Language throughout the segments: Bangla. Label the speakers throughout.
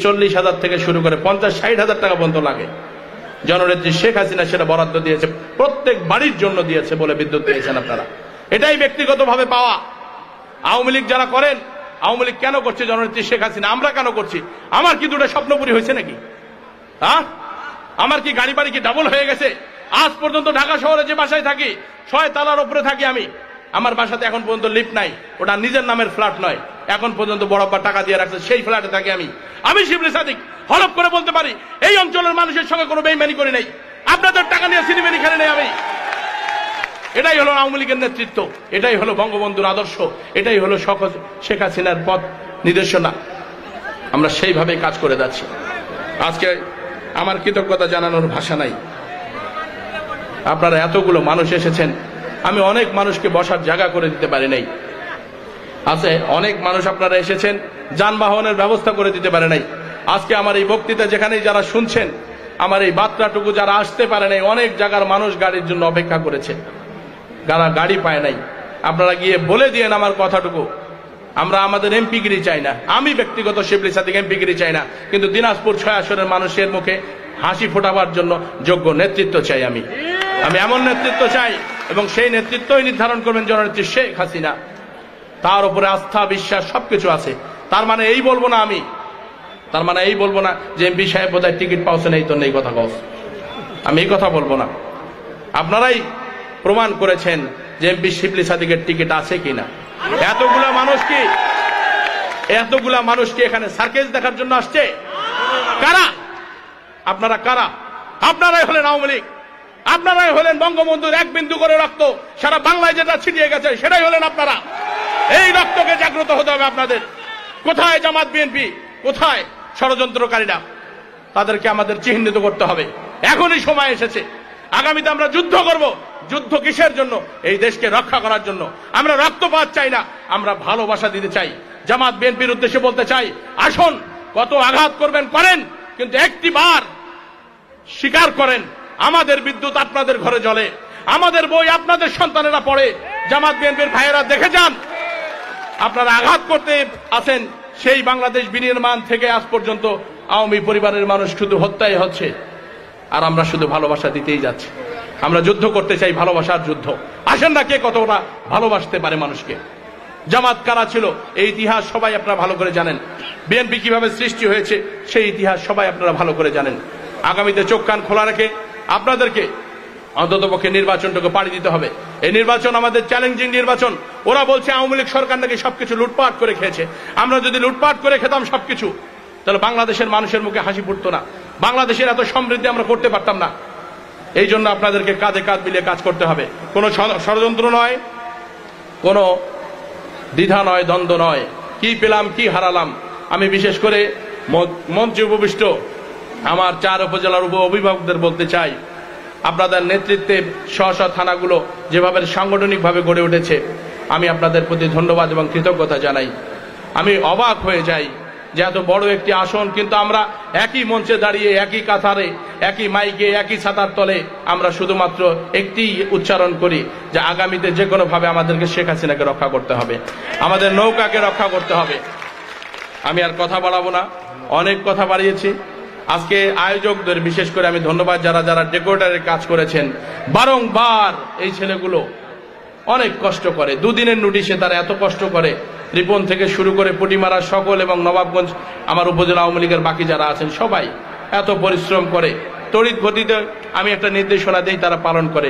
Speaker 1: 30-40 হাজার থেকে শুরু করে 50-60 হাজার টাকা পর্যন্ত লাগে। জননেত্রী শেখ হাসিনা সেটা বরাদ্দ দিয়েছে, প্রত্যেক বাড়ির জন্য দিয়েছে বলে বিদ্যুৎ পেয়েছেন আপনারা। এটাই ব্যক্তিগতভাবে পাওয়া। আওয়ামী লীগ যারা করেন, আওয়ামী লীগ কেন করছে জননেত্রী শেখ হাসিনা, আমরা কেন করছি? আমার কি দুটো স্বপ্নপুরি হয়েছে নাকি? আমার কি গাড়ি বাড়ি কি ডাবল হয়ে গেছে? আজ পর্যন্ত ঢাকা শহরে যে বাসায় থাকি 6 তলার উপরে থাকি আমি। আমার বাসাতে এখন পর্যন্ত লিফট নাই, ওটা নিজের নামের ফ্ল্যাট নয়, এখন পর্যন্ত বড়প্পা টাকা দিয়ে রাখছে, সেই ফ্ল্যাটে থাকি আমি। আমি শিবলি সাদিক হলফ করে বলতে পারি এই অঞ্চলের মানুষের সঙ্গে কোনো বেইমানি করি নাই, আপনাদের টাকা নিয়ে সিনেমানি খেলে নেই আমি। এটাই হলো আওয়ামী লীগের নেতৃত্ব, এটাই হলো বঙ্গবন্ধুর আদর্শ, এটাই হলো শেখ হাসিনার পথ নির্দেশনা। আমরা সেইভাবেই কাজ করে যাচ্ছি। আজকে আমার কৃতজ্ঞতা জানানোর ভাষা নাই। আপনারা এতগুলো মানুষ এসেছেন, আমি অনেক মানুষকে বসার জায়গা করে দিতে পারি নাই। আছে অনেক মানুষ আপনারা এসেছেন, যানবাহনের ব্যবস্থা করে দিতে পারে নাই। আজকে আমার এই বক্তৃতা যেখানেই যারা শুনছেন, আমার এই বার্তাটুকু যারা আসতে পারে নাই, অনেক জায়গার মানুষ গাড়ির জন্য অপেক্ষা করেছে, যারা গাড়ি পায় নাই। আপনারা গিয়ে বলে দিয়েন আমার কথাটুকু। আমরা আমাদের এমপিগিরি চাই না, আমি ব্যক্তিগত শিবলি সাদিক এমপিগিরি চাই না, কিন্তু দিনাজপুর 6 আসনের মানুষের মুখে হাসি ফোটাবার জন্য যোগ্য নেতৃত্ব চাই। আমি এমন নেতৃত্ব চাই, এবং সেই নেতৃত্বই নির্ধারণ করবেন জননেত্রী শেখ হাসিনা। তার উপরে আস্থা বিশ্বাস সবকিছু আছে। তার মানে এই বলবো না যে এমপি সাহেব বোধহয় টিকিট পাওছেন এই তো নেই কথা কস, আমি এই কথা বলবো না। আপনারাই প্রমাণ করেছেন যে এমপি শিবলি সাদিকের টিকিট আছে কিনা। এতগুলা মানুষ কি এখানে সার্কেস দেখার জন্য আসছে? কারা আপনারা? কারা? আপনারাই হলেন আওয়ামী লীগ, আপনারাই হলেন বঙ্গবন্ধুর এক বিন্দু করে রক্ত সারা বাংলায় যেটা ছিটিয়ে গেছে, সেটাই হলেন আপনারা। এই রক্তকে জাগ্রত হতে হবে আপনাদের। কোথায় জামাত বিএনপি, কোথায় ষড়যন্ত্রকারীরা? তাদেরকে আমাদের চিহ্নিত করতে হবে। এখনই সময় এসেছে। আগামীতে আমরা যুদ্ধ করব। যুদ্ধ কিসের জন্য? এই দেশকে রক্ষা করার জন্য। আমরা রক্তপাত চাই না, আমরা ভালোবাসা দিতে চাই। জামাত বিএনপির উদ্দেশ্যে বলতে চাই, আসুন, কত আঘাত করবেন করেন, কিন্তু একটিবার স্বীকার করেন আমাদের বিদ্যুৎ আপনাদের ঘরে জ্বলে, আমাদের বই আপনাদের সন্তানেরা পড়ে। জামাত বিএনপির ভাইয়েরা দেখে যান, আপনারা আঘাত করতে আছেন। সেই বাংলাদেশ বিনির্মাণ থেকে আজ পর্যন্ত আওয়ামী পরিবারের মানুষ শুধু হত্যাই হচ্ছে, আর আমরা শুধু ভালোবাসা দিতেই যাচ্ছি। আমরা যুদ্ধ করতে চাই, ভালোবাসার যুদ্ধ। আসেন না, কে কতটা ভালোবাসতে পারে মানুষকে। জামাত কারা ছিল এই ইতিহাস সবাই আপনারা ভালো করে জানেন। বিএনপি কিভাবে সৃষ্টি হয়েছে সেই ইতিহাস সবাই আপনারা ভালো করে জানেন। আগামীতে চোখ কান খোলা রেখে আপনাদেরকে অন্ততপক্ষে নির্বাচনটাকে পাড়ি দিতে হবে। এই নির্বাচন আমাদের চ্যালেঞ্জিং নির্বাচন। ওরা বলছে আওয়ামী লীগ সরকার নাকি সবকিছু লুটপাট করে খেয়েছে। আমরা যদি লুটপাট করে খেতাম সবকিছু, তাহলে বাংলাদেশের মানুষের মুখে হাসি ফুটতো না, বাংলাদেশের এত সমৃদ্ধি আমরা করতে পারতাম না। এই জন্য আপনাদেরকে কাঁধে কাঁধ মিলিয়ে কাজ করতে হবে। কোনো ষড়যন্ত্র নয়, কোনো দ্বিধা নয়, দ্বন্দ্ব নয়। কি পেলাম কি হারালাম। আমি বিশেষ করে মঞ্চে উপবিষ্ট আমার 4 উপজেলার অভিভাবকদের বলতে চাই, আপনাদের নেতৃত্বে স্ব থানাগুলো যেভাবে সাংগঠনিকভাবে গড়ে উঠেছে, আমি আপনাদের প্রতি ধন্যবাদ এবং কৃতজ্ঞতা জানাই। আমি অবাক হয়ে যাই যে এত বড় একটি আসন, কিন্তু আমরা একই মঞ্চে দাঁড়িয়ে, একই কাতারে, একই মাইকে, একই ছাতার তলে আমরা শুধুমাত্র একটি উচ্চারণ করি যে আগামীতে যে কোনো ভাবে আমাদেরকে শেখ হাসিনাকে রক্ষা করতে হবে, আমাদের নৌকাকে রক্ষা করতে হবে। আমি আর কথা বাড়াবো না, অনেক কথা বাড়িয়েছি। আজকে আয়োজকদের বিশেষ করে আমি ধন্যবাদ, যারা যারা ডেকোরেটরের কাজ করেছেন। বারংবার এই ছেলেগুলো অনেক কষ্ট করে, 2 দিনের নোটিশে তারা এত কষ্ট করে। রিপন থেকে শুরু করে পুটিমারা সকল এবং নবাবগঞ্জ আমার উপজেলা আওয়ামী লীগের বাকি যারা আছেন সবাই এত পরিশ্রম করে, তড়িৎ গতিতে আমি একটা নির্দেশনা দিই, তারা পালন করে।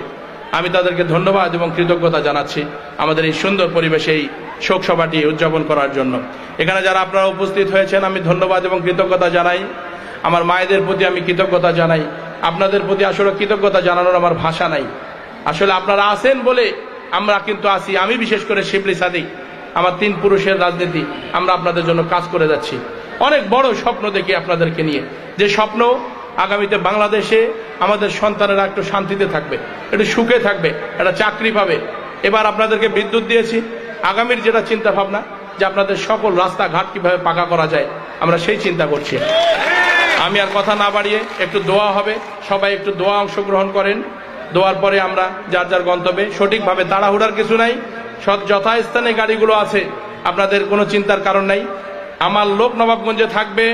Speaker 1: আমি তাদেরকে ধন্যবাদ এবং কৃতজ্ঞতা জানাচ্ছি আমাদের এই সুন্দর পরিবেশে এই শোক সভাটি উদযাপন করার জন্য। এখানে যারা আপনারা উপস্থিত হয়েছেন আমি ধন্যবাদ এবং কৃতজ্ঞতা জানাই। আমার মায়েদের প্রতি আমি কৃতজ্ঞতা জানাই। আপনাদের প্রতি আসলে কৃতজ্ঞতা জানানোর আমার ভাষা নাই। আসলে আপনারা আছেন বলে আমরা কিন্তু আছি। আমি বিশেষ করে শিবলি সাদিক, আমার 3 পুরুষের রাজনীতি, আমরা আপনাদের জন্য কাজ করে যাচ্ছি। অনেক বড় স্বপ্ন দেখি আপনাদেরকে নিয়ে, যে স্বপ্ন আগামীতে বাংলাদেশে আমাদের সন্তানেরা একটু শান্তিতে থাকবে, একটু সুখে থাকবে, একটা চাকরি পাবে। এবার আপনাদেরকে বিদ্যুৎ দিয়েছি, আগামীর যেটা চিন্তা ভাবনা যে আপনাদের সকল রাস্তাঘাট কিভাবে পাকা করা যায়, আমরা সেই চিন্তা করছি। আমি আর কথা না বাড়িয়ে একটু দোয়া হবে, সবাই একটু দোয়া অংশগ্রহণ করেন। দোয়ার পরে আমরা যার যার গন্তব্যে, সঠিকভাবে তাড়াহুড়ার কিছু নাই, যথাস্থানে গাড়িগুলো আছে, আপনাদের কোনো চিন্তার কারণ নাই। আমার লোক নবাবগঞ্জে থাকবে,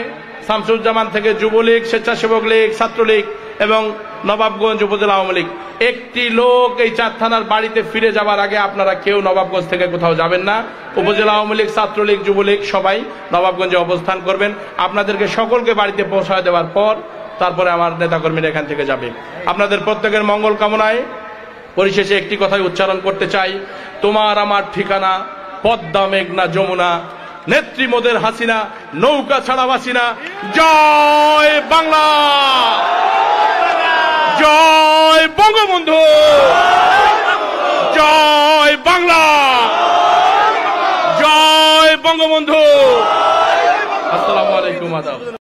Speaker 1: শামসুজ্জামান থেকে যুবলীগ, স্বেচ্ছাসেবক লীগ, ছাত্রলীগ এবং নবাবগঞ্জ উপজেলা আওয়ামী লীগ। একটি লোক এই 4 থানার বাড়িতে ফিরে যাবার আগে আপনারা কেউ নবাবগঞ্জ থেকে কোথাও যাবেন না। উপজেলা আওয়ামী লীগ, ছাত্রলীগ, যুবলীগ সবাই নবাবগঞ্জে অবস্থান করবেন। আপনাদেরকে সকলকে বাড়িতে পৌঁছায় দেওয়ার পর তারপরে আমার নেতাকর্মীরা এখান থেকে যাবে। আপনাদের প্রত্যেকের মঙ্গল কামনায় পরিশেষে একটি কথাই উচ্চারণ করতে চাই, তোমার আমার ঠিকানা পদ্মা, মেঘনা, যমুনা, নেত্রী মোদের হাসিনা, নৌকা ছাড়া বাসিনা। জয় বাংলা, জয় বঙ্গবন্ধু, জয় বাংলা, জয় বঙ্গবন্ধু। আসসালামু আলাইকুম। আদাব।